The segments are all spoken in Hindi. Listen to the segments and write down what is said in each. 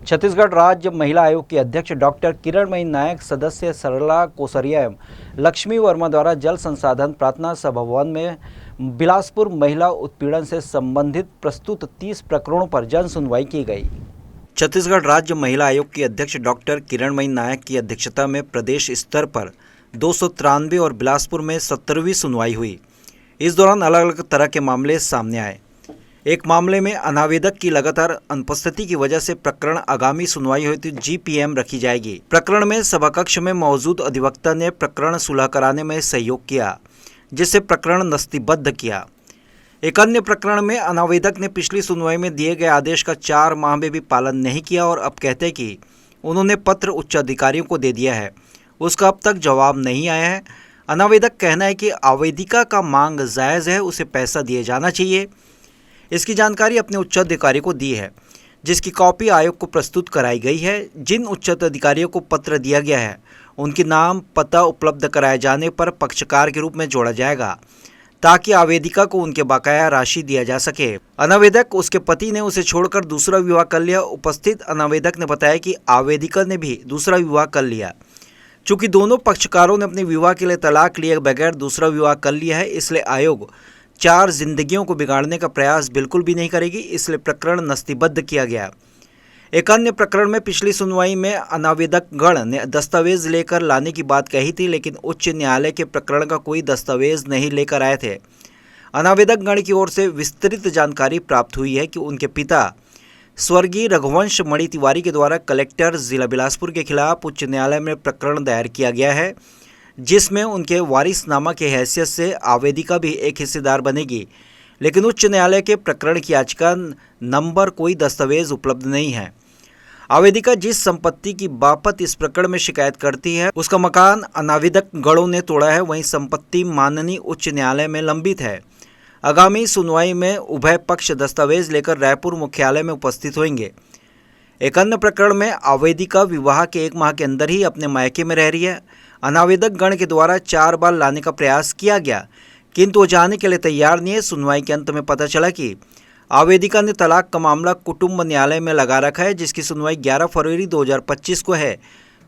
छत्तीसगढ़ राज्य महिला आयोग की अध्यक्ष डॉक्टर किरणमयी नायक, सदस्य सरला कोसरिया एवं लक्ष्मी वर्मा द्वारा जल संसाधन प्रार्थना सभा भवन में बिलासपुर महिला उत्पीड़न से संबंधित प्रस्तुत 30 प्रकरणों पर जन सुनवाई की गई। छत्तीसगढ़ राज्य महिला आयोग की अध्यक्ष डॉक्टर किरणमयी नायक की अध्यक्षता में प्रदेश स्तर पर 293 और बिलासपुर में 17वीं सुनवाई हुई। इस दौरान अलग अलग तरह के मामले सामने आए। एक मामले में अनावेदक की लगातार अनुपस्थिति की वजह से प्रकरण आगामी सुनवाई हेतु जीपीएम रखी जाएगी। प्रकरण में सभाकक्ष में मौजूद अधिवक्ता ने प्रकरण सुलह कराने में सहयोग किया, जिससे प्रकरण नस्तीबद्ध किया। एक अन्य प्रकरण में अनावेदक ने पिछली सुनवाई में दिए गए आदेश का 4 माह में भी पालन नहीं किया और अब कहते हैं कि उन्होंने पत्र उच्च अधिकारियों को दे दिया है, उसका अब तक जवाब नहीं आया है। अनावेदक कहना है कि आवेदिका का मांग जायज़ है, उसे पैसा दिया जाना चाहिए। इसकी जानकारी अपने उच्चाधिकारी को दी है, जिसकी कॉपी आयोग को प्रस्तुत कराई गई है। जिन उच्चाधिकारियों को पत्र दिया गया है उनके नाम पता उपलब्ध कराए जाने पर पक्षकार के रूप में जोड़ा जाएगा, ताकि आवेदिका को उनके बकाया राशि दिया जा सके। अनावेदक उसके पति ने उसे छोड़कर दूसरा विवाह कर लिया। उपस्थित अनावेदक ने बताया कि आवेदिका ने भी दूसरा विवाह कर लिया। चूँकि दोनों पक्षकारों ने अपने विवाह के लिए तलाक लिए बगैर दूसरा विवाह कर लिया है, इसलिए आयोग 4 जिंदगियों को बिगाड़ने का प्रयास बिल्कुल भी नहीं करेगी, इसलिए प्रकरण नस्तीबद्ध किया गया। एक अन्य प्रकरण में पिछली सुनवाई में अनावेदक गण ने दस्तावेज लेकर लाने की बात कही थी, लेकिन उच्च न्यायालय के प्रकरण का कोई दस्तावेज नहीं लेकर आए थे। अनावेदक गण की ओर से विस्तृत जानकारी प्राप्त हुई है कि उनके पिता स्वर्गीय रघुवंश मणि तिवारी के द्वारा कलेक्टर जिला बिलासपुर के खिलाफ उच्च न्यायालय में प्रकरण दायर किया गया है, जिसमें उनके वारिसनामा के हैसियत से आवेदिका भी एक हिस्सेदार बनेगी, लेकिन उच्च न्यायालय के प्रकरण की याचिका नंबर कोई दस्तावेज उपलब्ध नहीं है। आवेदिका जिस संपत्ति की बाबत इस प्रकरण में शिकायत करती है, उसका मकान अनावेदक गणों ने तोड़ा है। वहीं संपत्ति माननीय उच्च न्यायालय में लंबित है। आगामी सुनवाई में उभय पक्ष दस्तावेज लेकर रायपुर मुख्यालय में उपस्थित होंगे। एक अन्य प्रकरण में आवेदिका विवाह के 1 माह के अंदर ही अपने मायके में रह रही है। अनावेदक गण के द्वारा 4 बार लाने का प्रयास किया गया, किंतु वो जाने के लिए तैयार नहीं है। सुनवाई के अंत में पता चला कि आवेदिका ने तलाक का मामला कुटुंब न्यायालय में लगा रखा है, जिसकी सुनवाई 11 फरवरी 2025 को है।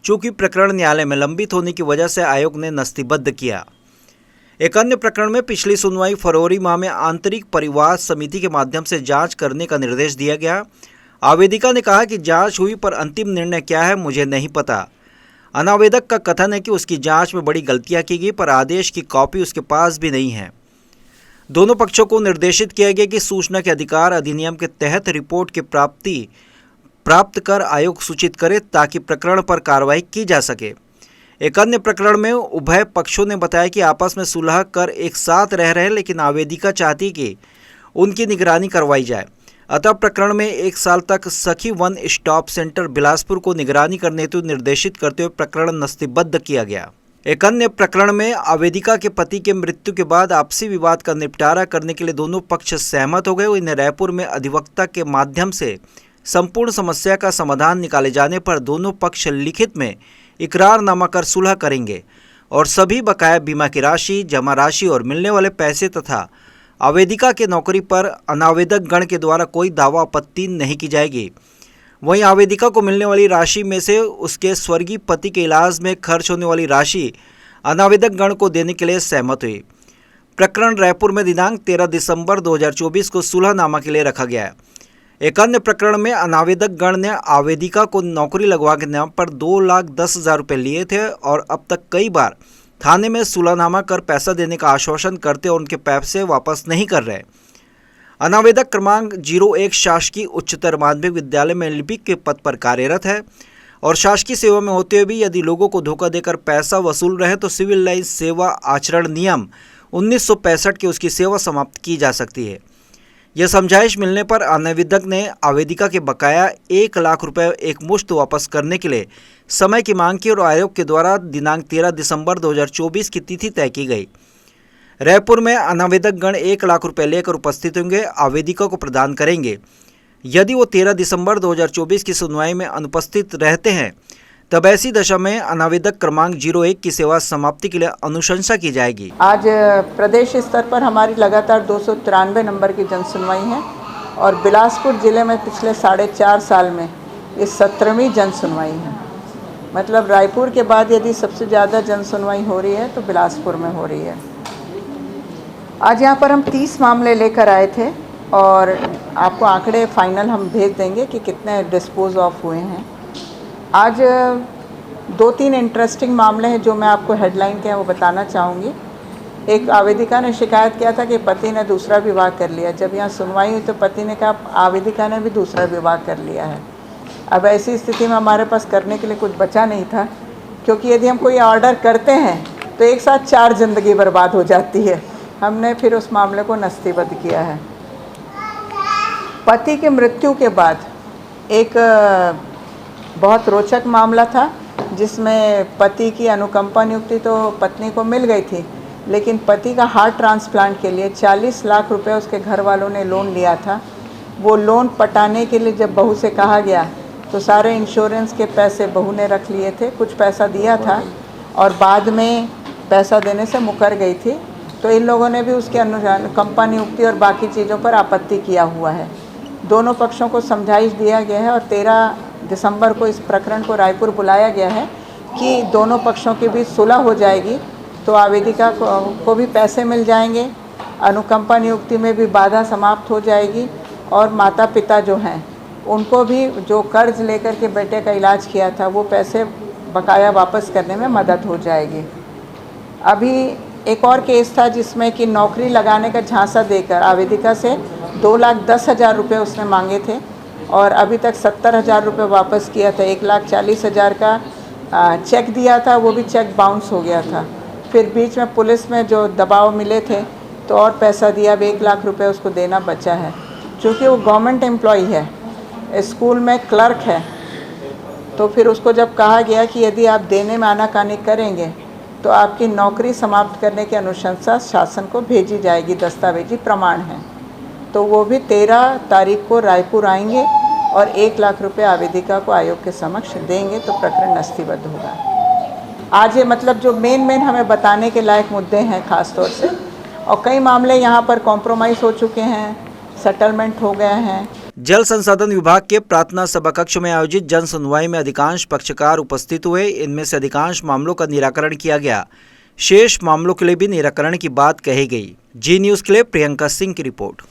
चूँकि प्रकरण न्यायालय में लंबित होने की वजह से आयोग ने नस्तीबद्ध किया। एक अन्य प्रकरण में पिछली सुनवाई फरवरी माह में आंतरिक परिवार समिति के माध्यम से जाँच करने का निर्देश दिया गया। आवेदिका ने कहा कि जाँच हुई, पर अंतिम निर्णय क्या है मुझे नहीं पता। अनावेदक का कथन है कि उसकी जांच में बड़ी गलतियां की गई, पर आदेश की कॉपी उसके पास भी नहीं है। दोनों पक्षों को निर्देशित किया गया कि सूचना के अधिकार अधिनियम के तहत रिपोर्ट की प्राप्त कर आयोग सूचित करे, ताकि प्रकरण पर कार्रवाई की जा सके। एक अन्य प्रकरण में उभय पक्षों ने बताया कि आपस में सुलह कर एक साथ रह रहे हैं, लेकिन आवेदिका चाहती कि उनकी निगरानी करवाई जाए। अतः प्रकरण में 1 साल तक सखी वन स्टॉप सेंटर बिलासपुर को निगरानी करने हेतु निर्देशित करते हुए प्रकरण नस्तीबद्ध किया गया। एक अन्य प्रकरण में आवेदिका के पति के मृत्यु के बाद आपसी विवाद का निपटारा करने के लिए दोनों पक्ष सहमत हो गए। इन्हें रायपुर में अधिवक्ता के माध्यम से संपूर्ण समस्या का समाधान निकाले जाने पर दोनों पक्ष लिखित में इकरारनामा कर सुलह करेंगे और सभी बकाया बीमा की राशि, जमा राशि और मिलने वाले पैसे तथा आवेदिका के नौकरी पर अनावेदक गण के द्वारा कोई दावा आपत्ति नहीं की जाएगी। वहीं आवेदिका को मिलने वाली राशि में से उसके स्वर्गीय पति के इलाज में खर्च होने वाली राशि अनावेदक गण को देने के लिए सहमत हुई। प्रकरण रायपुर में दिनांक 13 दिसंबर 2024 को सुलहनामा के लिए रखा गया है। एक अन्य प्रकरण में अनावेदक गण ने आवेदिका को नौकरी लगवा के नाम पर 2,10,000 रुपये लिए थे और अब तक कई बार थाने में सुलहनामा कर पैसा देने का आश्वासन करते और उनके पैसे वापस नहीं कर रहे। अनावेदक क्रमांक 01 शासकीय उच्चतर माध्यमिक विद्यालय में लिपिक के पद पर कार्यरत है और शासकीय सेवा में होते हुए भी यदि लोगों को धोखा देकर पैसा वसूल रहे तो सिविल लाइन सेवा आचरण नियम 1965 की उसकी सेवा समाप्त की जा सकती है। यह समझाइश मिलने पर अनावेदक ने आवेदिका के बकाया 1 लाख रुपए एक मुश्त वापस करने के लिए समय की मांग की और आयोग के द्वारा दिनांक 13 दिसंबर 2024 की तिथि तय की गई। रायपुर में अनावेदक गण 1 लाख रुपए लेकर उपस्थित होंगे, आवेदिका को प्रदान करेंगे। यदि वो 13 दिसंबर 2024 की सुनवाई में अनुपस्थित रहते हैं, तब ऐसी दशा में अनावेदक क्रमांक 01 की सेवा समाप्ति के लिए अनुशंसा की जाएगी। आज प्रदेश स्तर पर हमारी लगातार 293 नंबर की जनसुनवाई है और बिलासपुर ज़िले में पिछले 4.5 साल में ये 17वीं जन सुनवाई है। मतलब रायपुर के बाद यदि सबसे ज़्यादा जन सुनवाई हो रही है तो बिलासपुर में हो रही है। आज यहाँ पर हम 30 मामले लेकर आए थे और आपको आंकड़े फाइनल हम भेज देंगे कि कितने डिस्पोज ऑफ हुए हैं। आज 2-3 इंटरेस्टिंग मामले हैं जो मैं आपको हेडलाइन के हैं वो बताना चाहूँगी। एक आवेदिका ने शिकायत किया था कि पति ने दूसरा विवाह कर लिया। जब यहाँ सुनवाई हुई तो पति ने कहा आवेदिका ने भी दूसरा विवाह कर लिया है। अब ऐसी स्थिति में हमारे पास करने के लिए कुछ बचा नहीं था, क्योंकि यदि हम कोई ऑर्डर करते हैं तो एक साथ 4 ज़िंदगी बर्बाद हो जाती है। हमने फिर उस मामले को नस्तीबद्ध किया है। पति की मृत्यु के बाद एक बहुत रोचक मामला था जिसमें पति की अनुकंपा नियुक्ति तो पत्नी को मिल गई थी, लेकिन पति का हार्ट ट्रांसप्लांट के लिए 40 लाख रुपए उसके घर वालों ने लोन लिया था। वो लोन पटाने के लिए जब बहू से कहा गया तो सारे इंश्योरेंस के पैसे बहू ने रख लिए थे। कुछ पैसा दिया था और बाद में पैसा देने से मुकर गई थी। तो इन लोगों ने भी उसके अनुकंपा नियुक्ति और बाकी चीज़ों पर आपत्ति किया हुआ है। दोनों पक्षों को समझाइश दिया गया है और 13 दिसंबर को इस प्रकरण को रायपुर बुलाया गया है कि दोनों पक्षों के बीच सुलह हो जाएगी तो आवेदिका को भी पैसे मिल जाएंगे, अनुकंपा नियुक्ति में भी बाधा समाप्त हो जाएगी और माता पिता जो हैं उनको भी जो कर्ज लेकर के बेटे का इलाज किया था वो पैसे बकाया वापस करने में मदद हो जाएगी। अभी एक और केस था जिसमें कि नौकरी लगाने का झांसा देकर आवेदिका से 2,10,000 रुपये उसने मांगे थे और अभी तक 70,000 रुपये वापस किया था। 1,40,000 का चेक दिया था, वो भी चेक बाउंस हो गया था। फिर बीच में पुलिस में जो दबाव मिले थे तो और पैसा दिया। अब 1 लाख रुपए उसको देना बचा है। चूँकि वो गवर्नमेंट एम्प्लॉई है, स्कूल में क्लर्क है, तो फिर उसको जब कहा गया कि यदि आप देने में आनाकानी करेंगे तो आपकी नौकरी समाप्त करने की अनुशंसा शासन को भेजी जाएगी, दस्तावेजी प्रमाण है। तो वो भी 13 तारीख को रायपुर आएंगे और 1 लाख रुपए आवेदिका को आयोग के समक्ष देंगे तो प्रकरण नस्तीबद्ध होगा। आज ये मतलब जो मेन हमें बताने के लायक मुद्दे हैं खास तौर से, और कई मामले यहाँ पर कॉम्प्रोमाइज़ हो चुके हैं, सेटलमेंट हो गए हैं। जल संसाधन विभाग के प्रार्थना सभा कक्ष में आयोजित जन सुनवाई में अधिकांश पक्षकार उपस्थित हुए। इनमें से अधिकांश मामलों का निराकरण किया गया। शेष मामलों के लिए भी निराकरण की बात कही गई। जी न्यूज़ के लिए प्रियंका सिंह की रिपोर्ट।